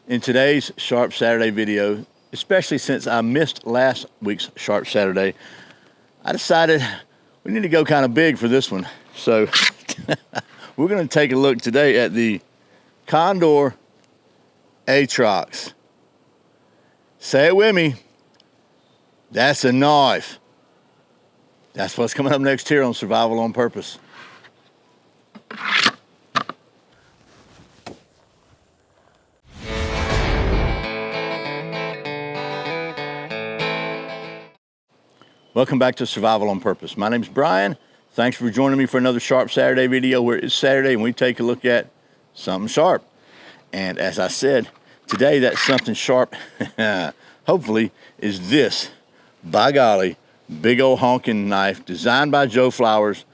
In today's Sharp Saturday video, especially since I missed last week's Sharp Saturday, I decided we need to go kind of big for this one. So we're going to take a look today at the Condor Atrox. Say it with me. That's a knife. That's what's coming up next here on Survival on Purpose. Welcome back to Survival on Purpose. My name's Brian. Thanks for joining me for another Sharp Saturday video where it's Saturday and we take a look at something sharp. And as I said, today that something sharp, hopefully, is this, by golly, big old honking knife designed by Joe Flowers,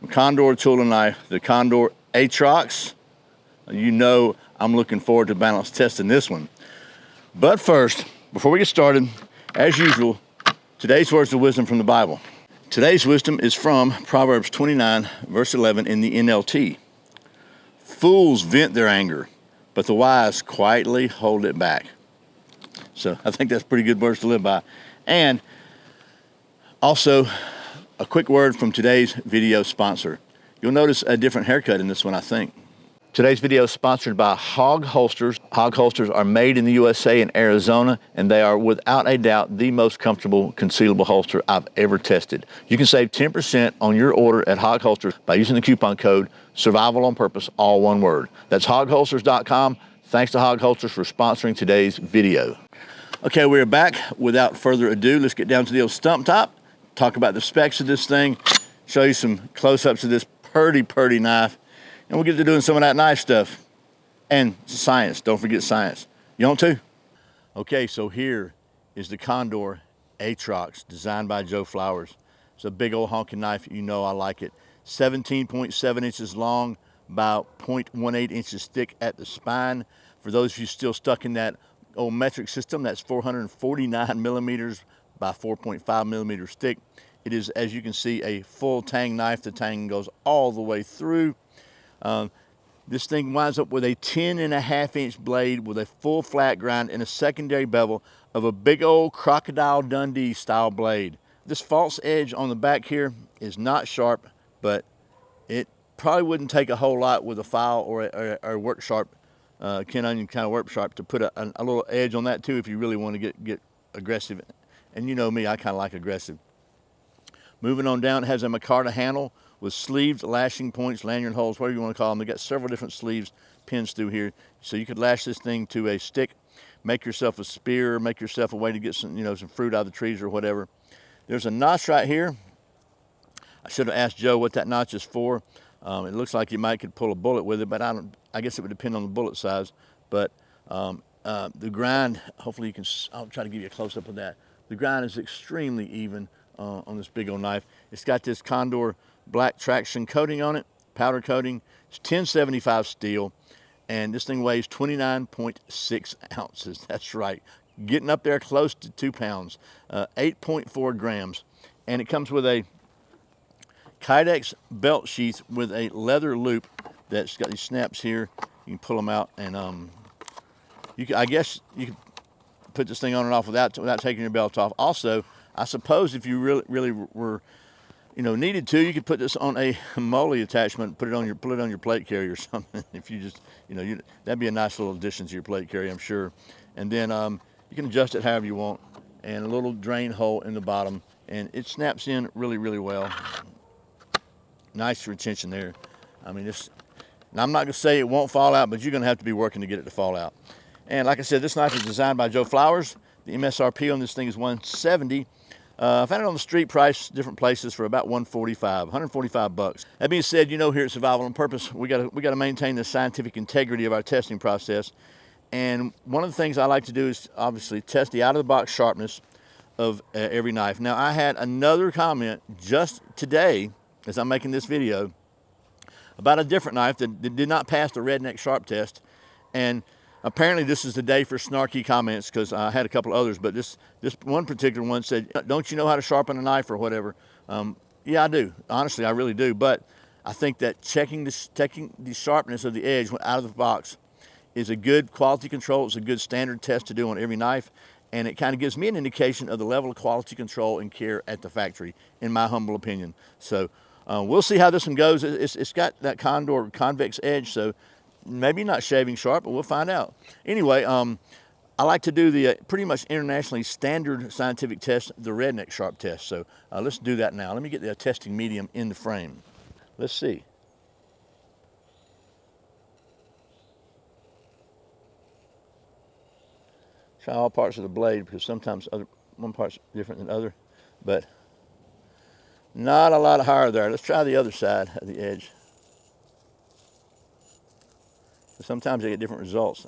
Condor tool and knife, the Condor Atrox. You know I'm looking forward to balance testing this one. But first, before we get started, as usual, today's words of wisdom from the Bible. Today's wisdom is from Proverbs 29, verse 11 in the NLT. Fools vent their anger, but the wise quietly hold it back. So I think that's pretty good words to live by. And also, a quick word from today's video sponsor. You'll notice a different haircut in this one, I think. Today's video is sponsored by Hog Holsters. Hog Holsters are made in the USA in Arizona, and they are without a doubt the most comfortable concealable holster I've ever tested. You can save 10% on your order at Hog Holsters by using the coupon code Survival on Purpose, all one word. That's hogholsters.com. Thanks to Hog Holsters for sponsoring today's video. Okay, we're back. Without further ado, let's get down to the old stump top, talk about the specs of this thing, show you some close-ups of this purty knife, and we'll get to doing some of that knife stuff. And science, don't forget science. You want to? Okay, so here is the Condor Atrox, designed by Joe Flowers. It's a big old honking knife. You know I like it. 17.7 inches long, about 0.18 inches thick at the spine. For those of you still stuck in that old metric system, that's 449 millimeters by 4.5 millimeters thick. It is, as you can see, a full tang knife. The tang goes all the way through. This thing winds up with a 10.5-inch blade with a full flat grind and a secondary bevel of a big old Crocodile Dundee style blade. This false edge on the back here is not sharp, but it probably wouldn't take a whole lot with a file or a work sharp, Ken Onion kind of work sharp, to put a little edge on that too if you really want to get aggressive. And you know me, I kind of like aggressive. Moving on down, it has a micarta handle with sleeved lashing points, lanyard holes, whatever you want to call them. They've got several different sleeves, pins through here. So you could lash this thing to a stick, make yourself a spear, make yourself a way to get some, some fruit out of the trees or whatever. There's a notch right here. I should have asked Joe what that notch is for. It looks like you could pull a bullet with it, but I guess it would depend on the bullet size. But the grind, hopefully you can, I'll try to give you a close-up of that. The grind is extremely even on this big old knife. It's got this Condor black traction coating on it, powder coating. It's 1075 steel, and this thing weighs 29.6 ounces. That's right, getting up there close to 2 pounds, 8.4 grams. And it comes with a Kydex belt sheath with a leather loop that's got these snaps here. You can pull them out, and I guess you could put this thing on and off without taking your belt off. Also, I suppose if you really were needed to, you could put this on a molly attachment, put it on your plate carrier or something. If you just, that'd be a nice little addition to your plate carrier, I'm sure. And then you can adjust it however you want, and a little drain hole in the bottom, and it snaps in really well. Nice retention there. I mean, now I'm not gonna say it won't fall out, but you're gonna have to be working to get it to fall out. And like I said, this knife is designed by Joe Flowers. The MSRP on this thing is $170. I found it on the street price, different places, for about $145. That being said, here at Survival on Purpose, we gotta maintain the scientific integrity of our testing process. And one of the things I like to do is obviously test the out-of-the-box sharpness of every knife. Now, I had another comment just today, as I'm making this video, about a different knife that did not pass the redneck sharp test. And apparently this is the day for snarky comments, because I had a couple others, but this one particular one said, "Don't you know how to sharpen a knife," or whatever. Yeah, I do. Honestly, I really do. But I think that checking the sharpness of the edge out of the box is a good quality control. It's a good standard test to do on every knife, and it kind of gives me an indication of the level of quality control and care at the factory, in my humble opinion. So we'll see how this one goes. It's got that Condor convex edge, so maybe not shaving sharp, but we'll find out. Anyway, I like to do the pretty much internationally standard scientific test, the redneck sharp test. So let's do that now. Let me get the testing medium in the frame. Let's see. Try all parts of the blade, because sometimes one part's different than the other, but not a lot of higher there. Let's try the other side of the edge. Sometimes they get different results.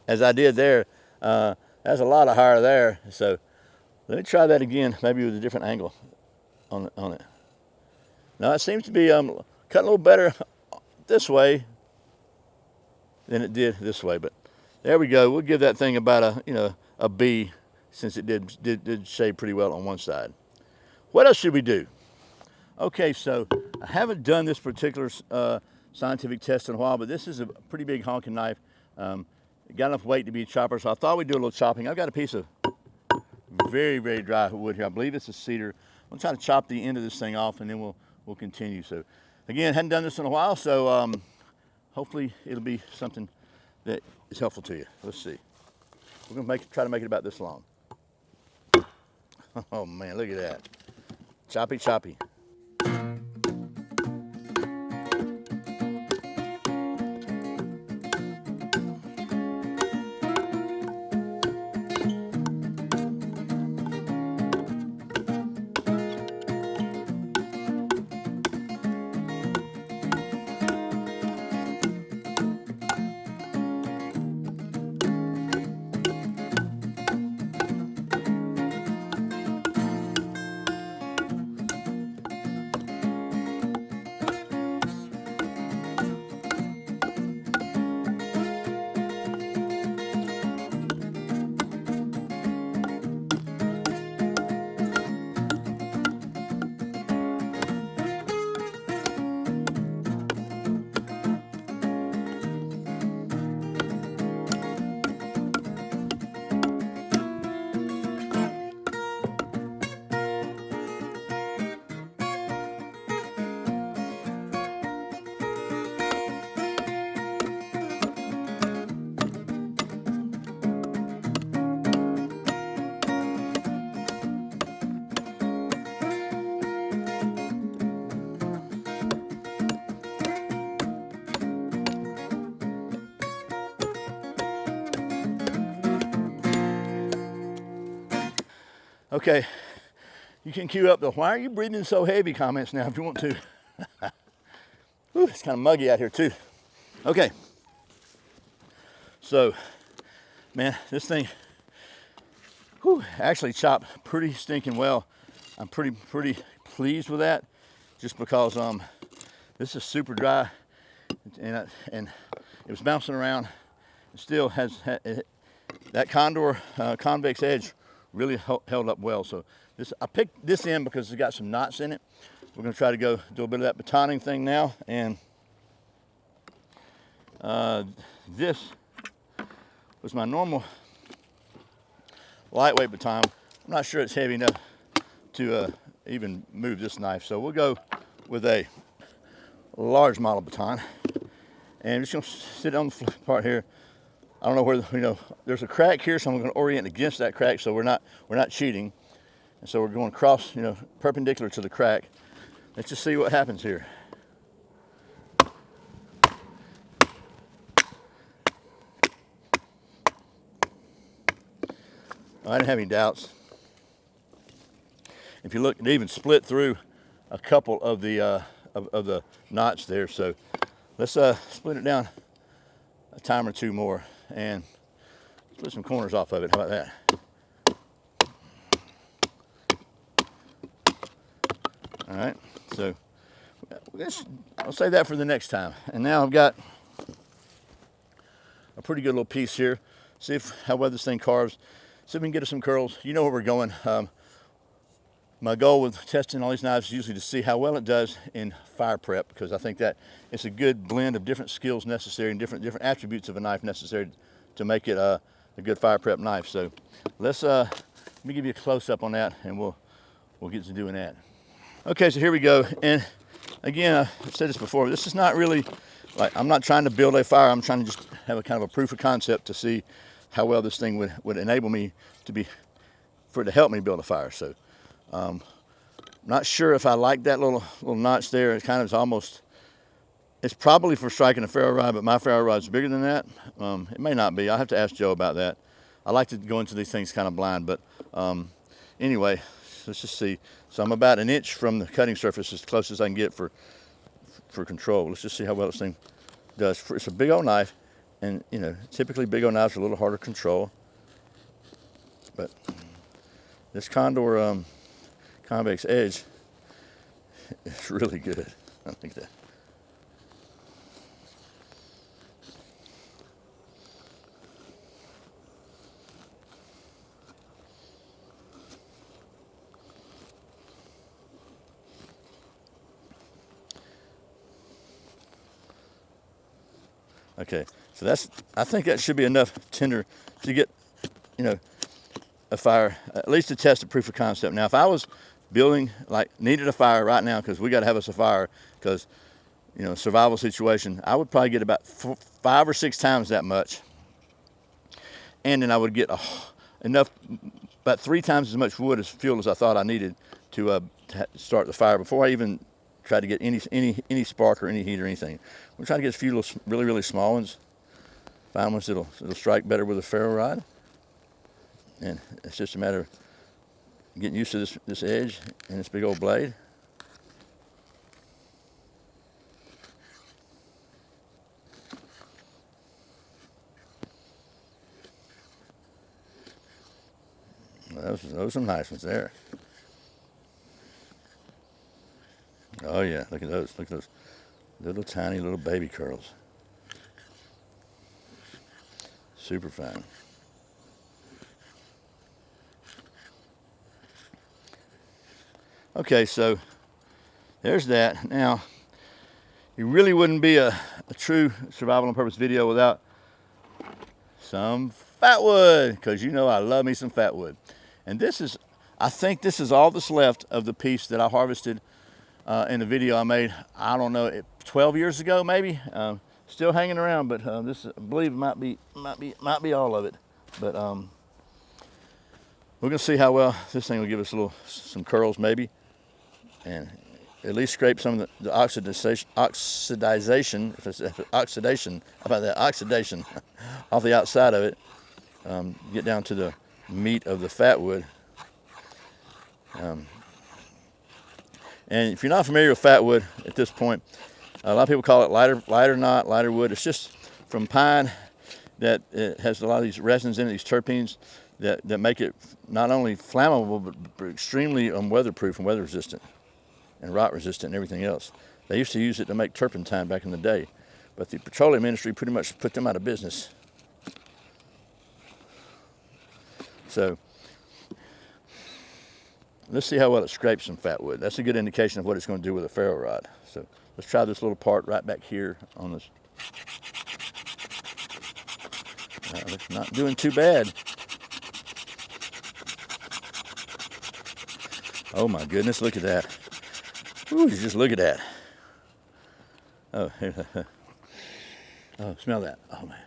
As I did there, that's a lot of higher there. So let me try that again, maybe with a different angle on it. Now it seems to be cutting a little better this way than it did this way, but there we go. We'll give that thing about a B, since it did shave pretty well on one side. What else should we do? Okay, so I haven't done this particular scientific test in a while, but this is a pretty big honking knife. It got enough weight to be a chopper, so I thought we'd do a little chopping. I've got a piece of very, very dry wood here. I believe it's a cedar. I'm trying to chop the end of this thing off, and then we'll continue. So again, hadn't done this in a while, so hopefully it'll be something that is helpful to you. Let's see. We're gonna try to make it about this long. Oh man, look at that. Choppy, choppy. Okay, you can cue up the "why are you breathing so heavy" comments now if you want to. Whew, it's kind of muggy out here too. Okay, so man, this thing actually chopped pretty stinking well. I'm pretty pleased with that, just because this is super dry, and it was bouncing around. It still has that Condor convex edge really held up well. So I picked this in because it's got some knots in it. We're going to try to go do a bit of that batoning thing now, and this was my normal lightweight baton. I'm not sure it's heavy enough to even move this knife, so we'll go with a large model baton. And I'm just going to sit on the part here. I don't know where, there's a crack here, so I'm going to orient against that crack, so we're not cheating. And so we're going across, perpendicular to the crack. Let's just see what happens here. I didn't have any doubts. If you look, it even split through a couple of the knots there. So let's split it down a time or two more and split some corners off of it. How about that? All right, so I'll save that for the next time. And now I've got a pretty good little piece here. See how well this thing carves. See if we can get us some curls. You know where we're going. My goal with testing all these knives is usually to see how well it does in fire prep, because I think that it's a good blend of different skills necessary and different attributes of a knife necessary to make it a good fire prep knife. So let me give you a close-up on that, and we'll get to doing that. Okay, so here we go. And again, I've said this before, this is not really, like, I'm not trying to build a fire. I'm trying to just have a kind of a proof of concept to see how well this thing would enable me for it to help me build a fire. So not sure if I like that little notch there. It kind of is almost, it's probably for striking a ferro rod, but my ferro rod's bigger than that. It may not be. I'll have to ask Joe about that. I like to go into these things kind of blind, but anyway, let's just see. So I'm about an inch from the cutting surface, as close as I can get for control. Let's just see how well this thing does. It's a big old knife, and you know, typically big old knives are a little harder to control. But this Condor convex edge is really good. I think that. Okay, so I think that should be enough tender to get, you know, a fire, at least to test a proof of concept. Now, if I was building, like, needed a fire right now, because we got to have us a fire, because, you know, survival situation, I would probably get about 5 or 6 times that much. And then I would get enough, about 3 times as much wood as fuel as I thought I needed to start the fire before I even try to get any spark or any heat or anything. We're trying to get a few little, really small ones. Find ones that'll strike better with a ferro rod. And it's just a matter of getting used to this edge and this big old blade. Well, those are some nice ones there. Oh yeah, look at those. Look at those little tiny little baby curls. Super fine. Okay, so there's that. Now, it really wouldn't be a true survival on purpose video without some Fatwood, because you know I love me some Fatwood. And I think this is all that's left of the piece that I harvested in the video I made, I don't know, 12 years ago maybe. Still hanging around, but this, I believe, might be all of it. But we're gonna see how well this thing will give us some curls maybe, and at least scrape some of the oxidization, if it's oxidation, how about that, oxidation off the outside of it. Get down to the meat of the Fatwood. And if you're not familiar with Fatwood at this point, a lot of people call it lighter wood. It's just from pine that it has a lot of these resins in it, these terpenes that make it not only flammable but extremely weatherproof and weather resistant and rot resistant and everything else. They used to use it to make turpentine back in the day, but the petroleum industry pretty much put them out of business. So let's see how well it scrapes some Fatwood. That's a good indication of what it's going to do with a ferro rod. So let's try this little part right back here on this. It's not doing too bad. Oh my goodness, look at that. Ooh, just look at that. Oh, oh, smell that. Oh man,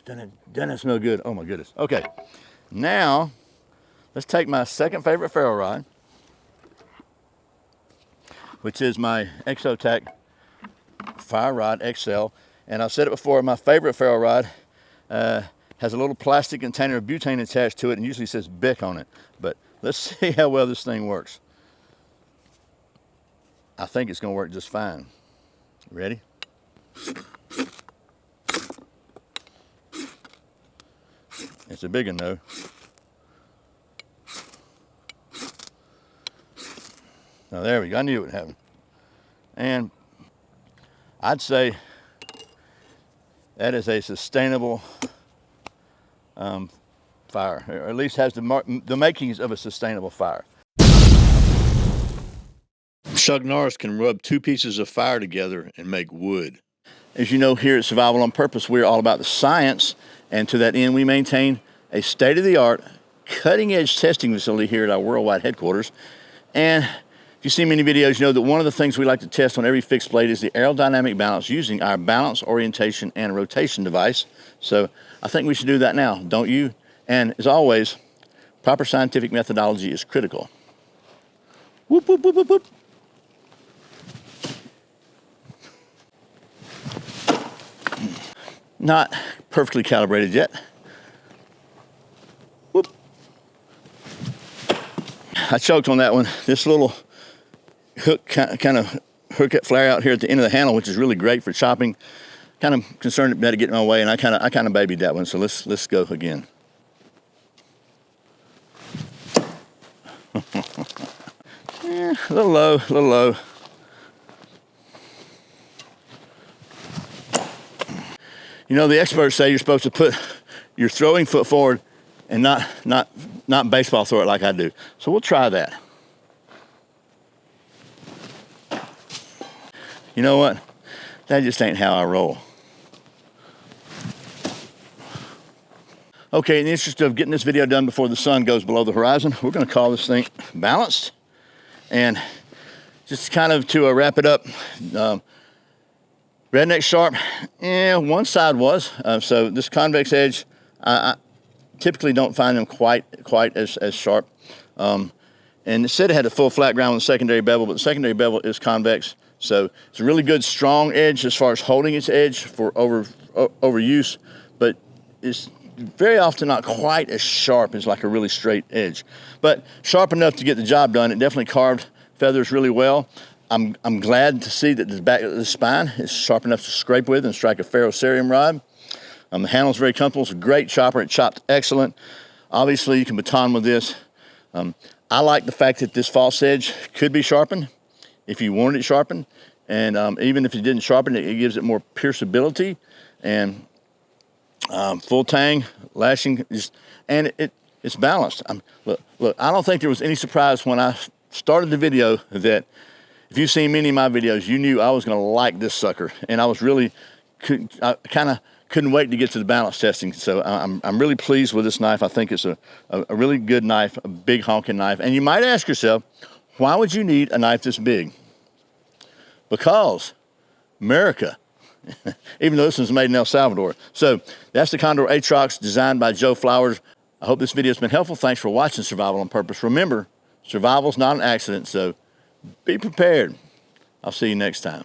doesn't it smell good? Oh my goodness. Okay, now let's take my second favorite ferro rod, which is my Exotac Fire Rod XL. And I've said it before, my favorite ferro rod has a little plastic container of butane attached to it and usually says Bic on it. But let's see how well this thing works. I think it's going to work just fine. Ready? It's a big one though. Now there we go, I knew it would happen. And I'd say that is a sustainable fire, or at least has the makings of a sustainable fire. Chuck Norris can rub two pieces of fire together and make wood. As you know, here at Survival on Purpose, we're all about the science, and to that end, we maintain a state-of-the-art, cutting-edge testing facility here at our worldwide headquarters. And if you've seen many videos, you know that one of the things we like to test on every fixed blade is the aerodynamic balance using our balance, orientation, and rotation device. So I think we should do that now, don't you? And as always, proper scientific methodology is critical. Whoop, whoop, whoop, whoop, whoop. Not perfectly calibrated yet. Whoop. I choked on that one. This little hook kind of hook that flare out here at the end of the handle, which is really great for chopping. Kind of concerned about it getting in my way, and I kind of babied that one. So let's go again. Yeah, a little low, a little low. You know, the experts say you're supposed to put your throwing foot forward and not baseball throw it like I do. So we'll try that. You know what? That just ain't how I roll. Okay, in the interest of getting this video done before the sun goes below the horizon, we're gonna call this thing balanced. And just kind of to wrap it up, redneck sharp, one side was. So this convex edge, I typically don't find them quite as sharp. And it said it had a full flat ground with a secondary bevel, but the secondary bevel is convex. So it's a really good strong edge as far as holding its edge for overuse, but it's very often not quite as sharp as like a really straight edge. But sharp enough to get the job done. It definitely carved feathers really well. I'm glad to see that the back of the spine is sharp enough to scrape with and strike a ferrocerium rod. The handle's very comfortable. It's a great chopper. It chopped excellent. Obviously, you can baton with this. I like the fact that this false edge could be sharpened if you wanted it sharpened. And even if you didn't sharpen it, it gives it more pierceability and full tang, lashing, and it's balanced. Look, I don't think there was any surprise when I started the video that if you've seen many of my videos, you knew I was going to like this sucker, and I was really, I kind of couldn't wait to get to the balance testing. So I'm really pleased with this knife. I think it's a really good knife, a big honking knife. And you might ask yourself, why would you need a knife this big? Because America. Even though this one's made in El Salvador. So that's the Condor Atrox designed by Joe Flowers. I hope this video has been helpful. Thanks for watching Survival on Purpose. Remember, survival's not an accident, so be prepared. I'll see you next time.